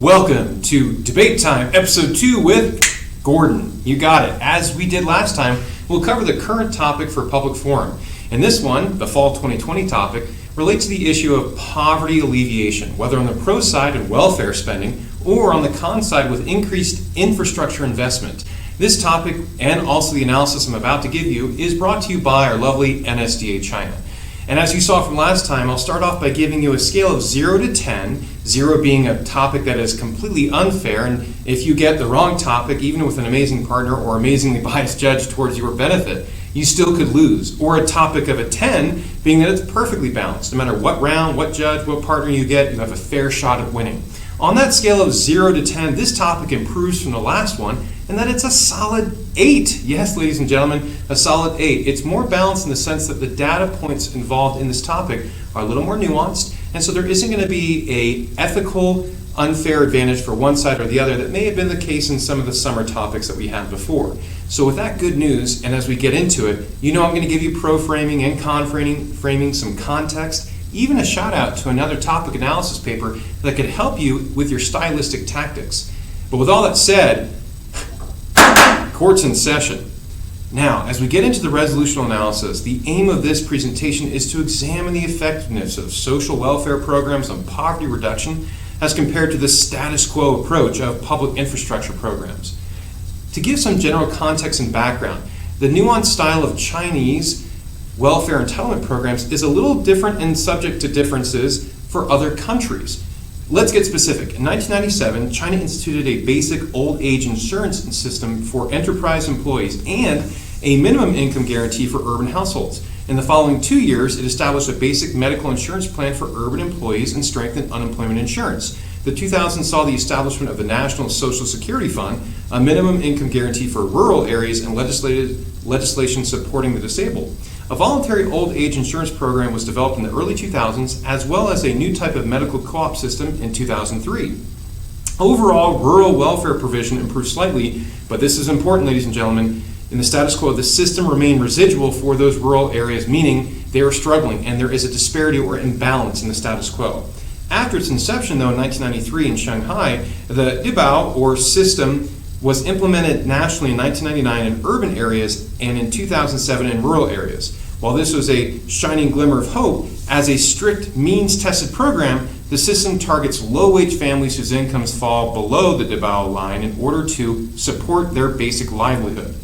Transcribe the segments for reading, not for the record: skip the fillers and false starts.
Welcome to Debate Time, Episode 2 with Gordon. You got it. As we did last time, we'll cover the current topic for public forum. And this one, the fall 2020 topic, relates to the issue of poverty alleviation, whether on the pro side in welfare spending or on the con side with increased infrastructure investment. This topic, and also the analysis I'm about to give you, is brought to you by our lovely NSDA China. And as you saw from last time, I'll start off by giving you a scale of 0 to 10, 0 being a topic that is completely unfair, and if you get the wrong topic, even with an amazing partner or amazingly biased judge towards your benefit, you still could lose. Or a topic of a 10 being that it's perfectly balanced. No matter what round, what judge, what partner you get, you have a fair shot at winning. On that scale of 0 to 10, this topic improves from the last one, and that it's a solid 8. Yes, ladies and gentlemen, a solid 8. It's more balanced in the sense that the data points involved in this topic are a little more nuanced, and so there isn't going to be an ethical, unfair advantage for one side or the other that may have been the case in some of the summer topics that we had before. So with that good news, and as we get into it, you know I'm going to give you pro framing and con framing, some context, even a shout out to another topic analysis paper that could help you with your stylistic tactics. But with all that said, court's in session. Now, as we get into the resolutional analysis, the aim of this presentation is to examine the effectiveness of social welfare programs on poverty reduction as compared to the status quo approach of public infrastructure programs. To give some general context and background, the nuanced style of Chinese welfare entitlement programs is a little different and subject to differences for other countries. Let's get specific. In 1997, China instituted a basic old age insurance system for enterprise employees and a minimum income guarantee for urban households. In the following 2 years, it established a basic medical insurance plan for urban employees and strengthened unemployment insurance. The 2000s saw the establishment of the National Social Security Fund, a minimum income guarantee for rural areas, and legislation supporting the disabled. A voluntary old age insurance program was developed in the early 2000s, as well as a new type of medical co-op system in 2003. Overall, rural welfare provision improved slightly, but this is important, ladies and gentlemen. In the status quo, the system remained residual for those rural areas, meaning they are struggling, and there is a disparity or imbalance in the status quo. After its inception, though, in 1993 in Shanghai, the Dibao, or system, was implemented nationally in 1999 in urban areas and in 2007 in rural areas. While this was a shining glimmer of hope, as a strict means-tested program, the system targets low-wage families whose incomes fall below the Dibao line in order to support their basic livelihood.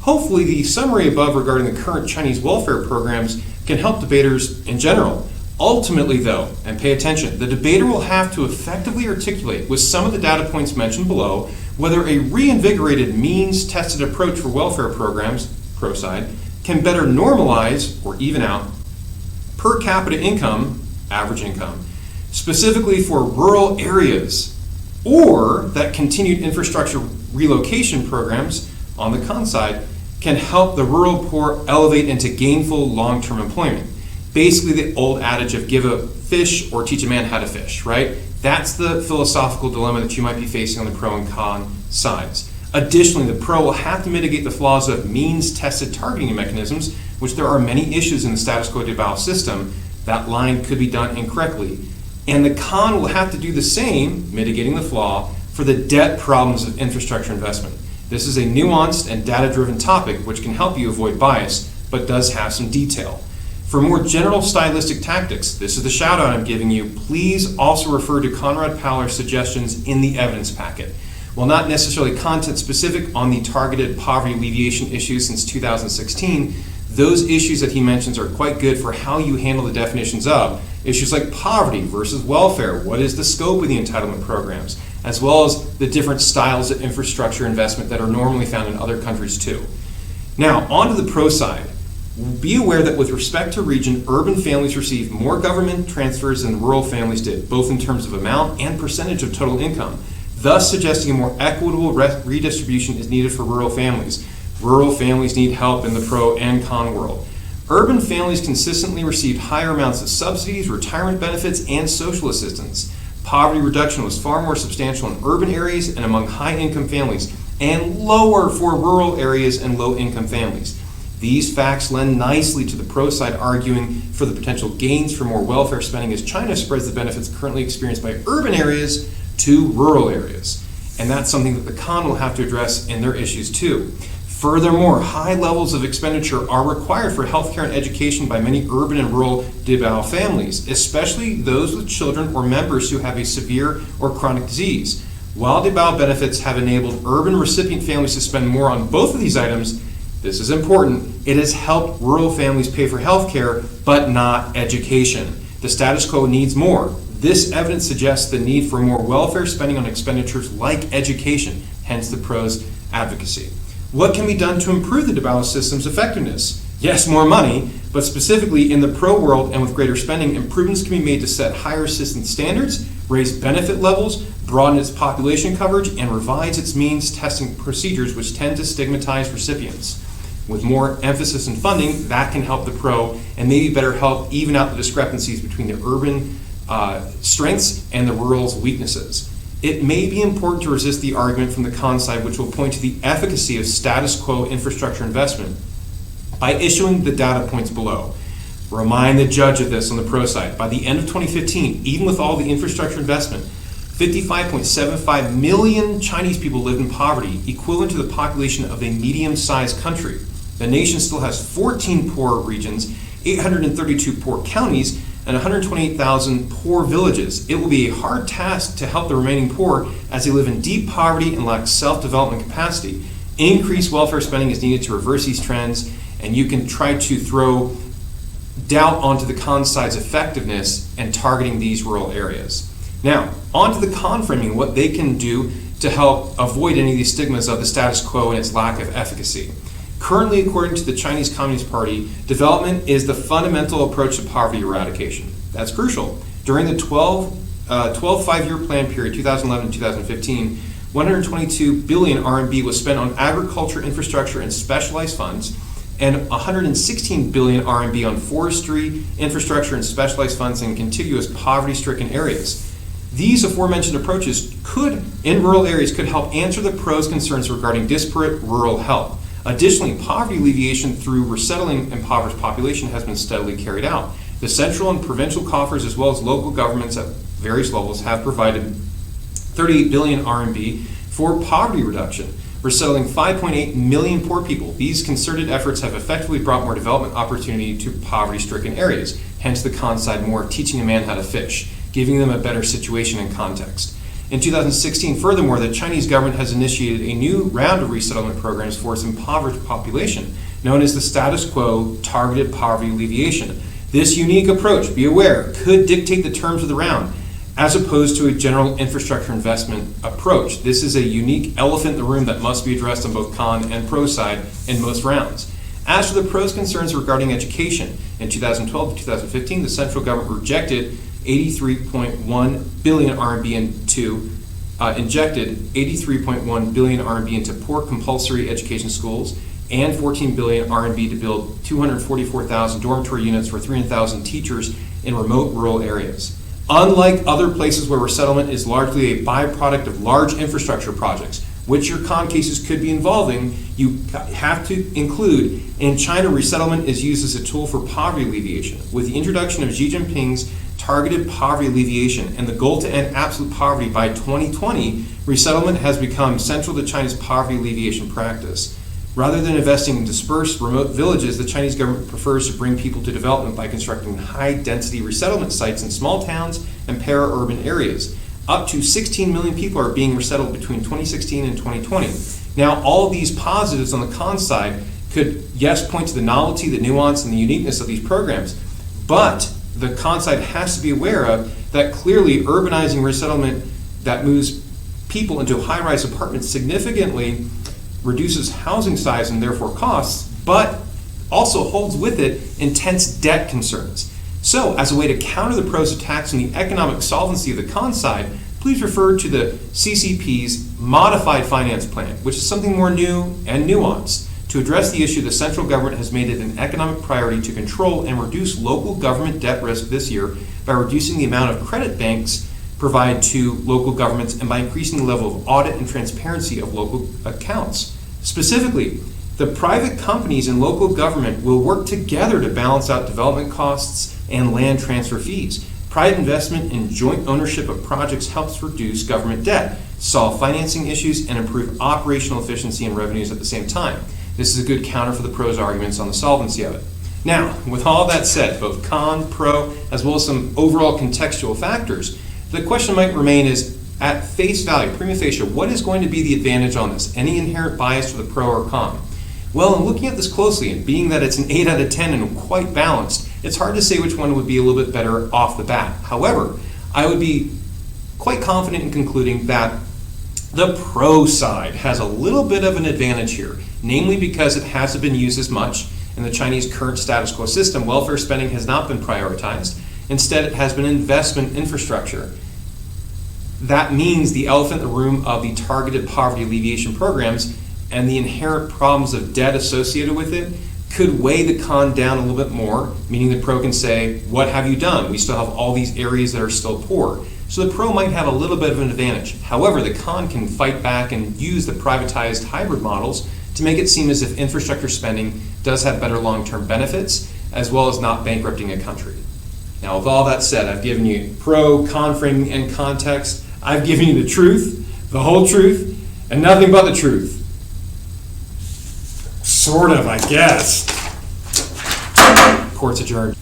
Hopefully, the summary above regarding the current Chinese welfare programs can help debaters in general. Ultimately, though, and pay attention, the debater will have to effectively articulate with some of the data points mentioned below whether a reinvigorated means-tested approach for welfare programs, pro side, can better normalize or even out per capita income, average income, specifically for rural areas, or that continued infrastructure relocation programs on the con side can help the rural poor elevate into gainful long-term employment. Basically the old adage of give a fish or teach a man how to fish, right? That's the philosophical dilemma that you might be facing on the pro and con sides. Additionally, the pro will have to mitigate the flaws of means-tested targeting mechanisms, which there are many issues in the status quo Dibao system. That line could be done incorrectly. And the con will have to do the same, mitigating the flaw, for the debt problems of infrastructure investment. This is a nuanced and data-driven topic which can help you avoid bias, but does have some detail. For more general stylistic tactics, this is the shout out I'm giving you. Please also refer to Conrad Powler's suggestions in the evidence packet. While not necessarily content specific on the targeted poverty alleviation issues since 2016, those issues that he mentions are quite good for how you handle the definitions of issues like poverty versus welfare. What is the scope of the entitlement programs, as well as the different styles of infrastructure investment that are normally found in other countries too. Now, on to the pro side. Be aware that with respect to region, urban families receive more government transfers than rural families did, both in terms of amount and percentage of total income, thus suggesting a more equitable redistribution is needed for rural families. Rural families need help in the pro and con world. Urban families consistently received higher amounts of subsidies, retirement benefits, and social assistance. Poverty reduction was far more substantial in urban areas and among high-income families, and lower for rural areas and low-income families. These facts lend nicely to the pro side arguing for the potential gains for more welfare spending as China spreads the benefits currently experienced by urban areas to rural areas. And that's something that the con will have to address in their issues too. Furthermore, high levels of expenditure are required for healthcare and education by many urban and rural DIBAO families, especially those with children or members who have a severe or chronic disease. While DIBAO benefits have enabled urban recipient families to spend more on both of these items, this is important, it has helped rural families pay for healthcare, but not education. The status quo needs more. This evidence suggests the need for more welfare spending on expenditures like education, hence the pros' advocacy. What can be done to improve the DIBAO system's effectiveness? Yes, more money, but specifically in the pro world and with greater spending, improvements can be made to set higher assistance standards, raise benefit levels, broaden its population coverage, and revise its means testing procedures which tend to stigmatize recipients. With more emphasis and funding, that can help the pro and maybe better help even out the discrepancies between the urban strengths and the rural's weaknesses. It may be important to resist the argument from the con side, which will point to the efficacy of status quo infrastructure investment by issuing the data points below. Remind the judge of this on the pro side. By the end of 2015, even with all the infrastructure investment, 55.75 million Chinese people lived in poverty, equivalent to the population of a medium-sized country. The nation still has 14 poor regions, 832 poor counties, and 128,000 poor villages. It will be a hard task to help the remaining poor as they live in deep poverty and lack self-development capacity. Increased welfare spending is needed to reverse these trends, and you can try to throw doubt onto the con side's effectiveness and targeting these rural areas. Now, onto the con framing, what they can do to help avoid any of these stigmas of the status quo and its lack of efficacy. Currently, according to the Chinese Communist Party, development is the fundamental approach to poverty eradication. That's crucial. During the 12 5-year plan period, 2011-2015, 122 billion RMB was spent on agriculture, infrastructure, and specialized funds, and 116 billion RMB on forestry, infrastructure, and specialized funds in contiguous poverty-stricken areas. These aforementioned approaches in rural areas, could help answer the pros' concerns regarding disparate rural health. Additionally, poverty alleviation through resettling impoverished population has been steadily carried out. The central and provincial coffers, as well as local governments at various levels, have provided 38 billion RMB for poverty reduction, resettling 5.8 million poor people. These concerted efforts have effectively brought more development opportunity to poverty-stricken areas, hence the con side more of teaching a man how to fish, giving them a better situation and context. In 2016, furthermore, the Chinese government has initiated a new round of resettlement programs for its impoverished population, known as the status quo targeted poverty alleviation. This unique approach, be aware, could dictate the terms of the round, as opposed to a general infrastructure investment approach. This is a unique elephant in the room that must be addressed on both con and pro side in most rounds. As for the pros' concerns regarding education, in 2012 to 2015, the central government rejected 83.1 billion RMB injected 83.1 billion RMB into poor compulsory education schools and 14 billion RMB to build 244,000 dormitory units for 300,000 teachers in remote rural areas. Unlike other places where resettlement is largely a byproduct of large infrastructure projects, which your con cases could be involving, you have to include, in China, resettlement is used as a tool for poverty alleviation. With the introduction of Xi Jinping's targeted poverty alleviation and the goal to end absolute poverty by 2020, resettlement has become central to China's poverty alleviation practice. Rather than investing in dispersed remote villages, the Chinese government prefers to bring people to development by constructing high-density resettlement sites in small towns and para-urban areas. Up to 16 million people are being resettled between 2016 and 2020. Now, all of these positives on the con side could, yes, point to the novelty, the nuance, and the uniqueness of these programs, but the con side has to be aware of that clearly urbanizing resettlement that moves people into high-rise apartments significantly reduces housing size and therefore costs, but also holds with it intense debt concerns. So, as a way to counter the pros' attacks on the economic solvency of the con side, please refer to the CCP's Modified Finance Plan, which is something more new and nuanced. To address the issue, the central government has made it an economic priority to control and reduce local government debt risk this year by reducing the amount of credit banks provide to local governments and by increasing the level of audit and transparency of local accounts. Specifically, the private companies and local government will work together to balance out development costs and land transfer fees. Private investment in joint ownership of projects helps reduce government debt, solve financing issues, and improve operational efficiency and revenues at the same time. This is a good counter for the pros' arguments on the solvency of it. Now, with all that said, both con, pro, as well as some overall contextual factors, the question might remain is, at face value, prima facie, what is going to be the advantage on this? Any inherent bias for the pro or con? Well, in looking at this closely, and being that it's an 8 out of 10 and quite balanced, it's hard to say which one would be a little bit better off the bat. However, I would be quite confident in concluding that the pro side has a little bit of an advantage here, namely because it hasn't been used as much. In the Chinese current status quo system, welfare spending has not been prioritized. Instead, it has been investment infrastructure. That means the elephant in the room of the targeted poverty alleviation programs and the inherent problems of debt associated with it could weigh the con down a little bit more, meaning the pro can say, what have you done? We still have all these areas that are still poor. So the pro might have a little bit of an advantage. However, the con can fight back and use the privatized hybrid models to make it seem as if infrastructure spending does have better long-term benefits, as well as not bankrupting a country. Now, with all that said, I've given you pro, con framing, and context. I've given you the truth, the whole truth, and nothing but the truth. Sort of, I guess. Court's adjourned.